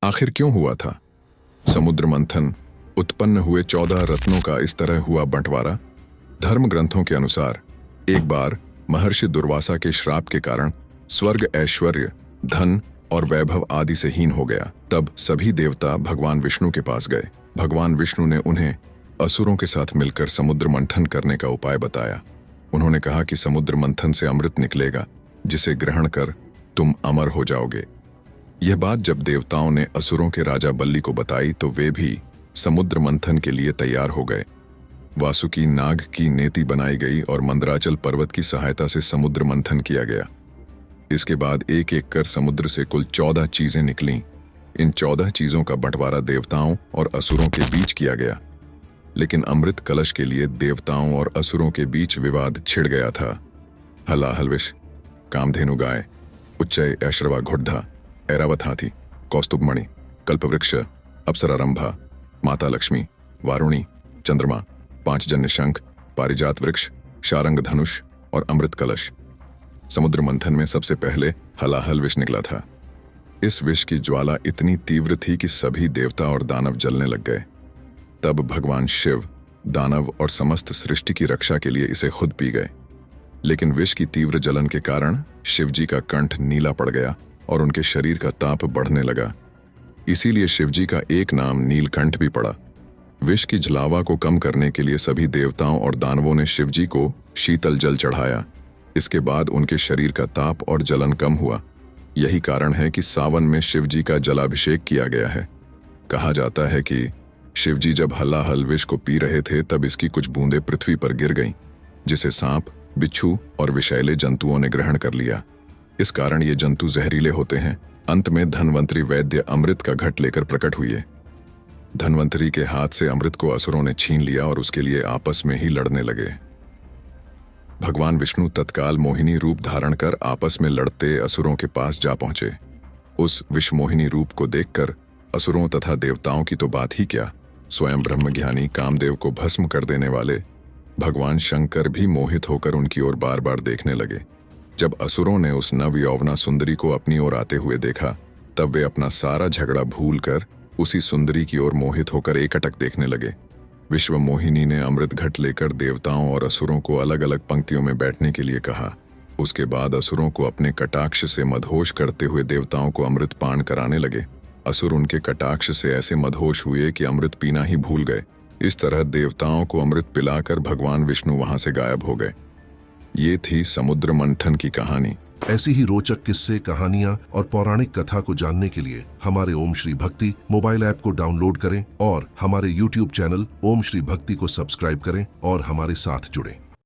आखिर क्यों हुआ था? समुद्र मंथन, उत्पन्न हुए 14 रत्नों का इस तरह हुआ बंटवारा। धर्म ग्रंथों के अनुसार एक बार महर्षि दुर्वासा के श्राप के कारण स्वर्ग ऐश्वर्य, धन और वैभव आदि से हीन हो गया। तब सभी देवता भगवान विष्णु के पास गए। भगवान विष्णु ने उन्हें असुरों के साथ मिलकर समुद्र मंथन करने का उपाय बताया। उन्होंने कहा कि समुद्र मंथन से अमृत निकलेगा, जिसे ग्रहण कर तुम अमर हो जाओगे। यह बात जब देवताओं ने असुरों के राजा बल्ली को बताई तो वे भी समुद्र मंथन के लिए तैयार हो गए। वासुकी नाग की नेति बनाई गई और मंदराचल पर्वत की सहायता से समुद्र मंथन किया गया। इसके बाद एक एक कर समुद्र से कुल 14 चीजें निकलीं। इन 14 चीजों का बंटवारा देवताओं और असुरों के बीच किया गया। लेकिन अमृत कलश के लिए देवताओं और असुरों के बीच विवाद छिड़ गया था। हलाहलविष, कामधेनु गाय, उच्चय ऐश्रवा घुड्ढा, ऐरावत हाथी, कौस्तुभमणि, कल्पवृक्ष, अप्सरारंभा, माता लक्ष्मी, वारुणी, चंद्रमा, पांचजन्य शंख, पारिजात वृक्ष, शारंग धनुष और अमृत कलश। समुद्र मंथन में सबसे पहले हलाहल विष निकला था। इस विष की ज्वाला इतनी तीव्र थी कि सभी देवता और दानव जलने लग गए। तब भगवान शिव दानव और समस्त सृष्टि की रक्षा के लिए इसे खुद पी गए। लेकिन विष की तीव्र जलन के कारण शिवजी का कंठ नीला पड़ गया और उनके शरीर का ताप बढ़ने लगा। इसीलिए शिवजी का एक नाम नीलकंठ भी पड़ा। विष की जलावा को कम करने के लिए सभी देवताओं और दानवों ने शिवजी को शीतल जल चढ़ाया। इसके बाद उनके शरीर का ताप और जलन कम हुआ। यही कारण है कि सावन में शिवजी का जलाभिषेक किया गया है। कहा जाता है कि शिवजी जब हलाहल विष को पी रहे थे तब इसकी कुछ बूंदें पृथ्वी पर गिर गईं, जिसे सांप, बिच्छू और विषैले जंतुओं ने ग्रहण कर लिया। इस कारण ये जंतु जहरीले होते हैं। अंत में धन्वंतरी वैद्य अमृत का घट लेकर प्रकट हुए। धन्वंतरी के हाथ से अमृत को असुरों ने छीन लिया और उसके लिए आपस में ही लड़ने लगे। भगवान विष्णु तत्काल मोहिनी रूप धारण कर आपस में लड़ते असुरों के पास जा पहुंचे। उस विषमोहिनी रूप को देखकर असुरों तथा देवताओं की तो बात ही क्या, स्वयं ब्रह्मज्ञानी कामदेव को भस्म कर देने वाले भगवान शंकर भी मोहित होकर उनकी ओर बार बार देखने लगे। जब असुरों ने उस नव यौवना सुंदरी को अपनी ओर आते हुए देखा, तब वे अपना सारा झगड़ा भूलकर उसी सुंदरी की ओर मोहित होकर एकटक देखने लगे। विश्व मोहिनी ने अमृत घट लेकर देवताओं और असुरों को अलग अलग पंक्तियों में बैठने के लिए कहा। उसके बाद असुरों को अपने कटाक्ष से मदहोश करते हुए देवताओं को अमृत पान कराने लगे। असुर उनके कटाक्ष से ऐसे मदहोश हुए कि अमृत पीना ही भूल गए। इस तरह देवताओं को अमृत पिलाकर भगवान विष्णु वहां से गायब हो गए। ये थी समुद्र मंथन की कहानी। ऐसी ही रोचक किस्से, कहानियां और पौराणिक कथा को जानने के लिए हमारे ओम श्री भक्ति मोबाइल ऐप को डाउनलोड करें और हमारे YouTube चैनल ओम श्री भक्ति को सब्सक्राइब करें और हमारे साथ जुड़ें।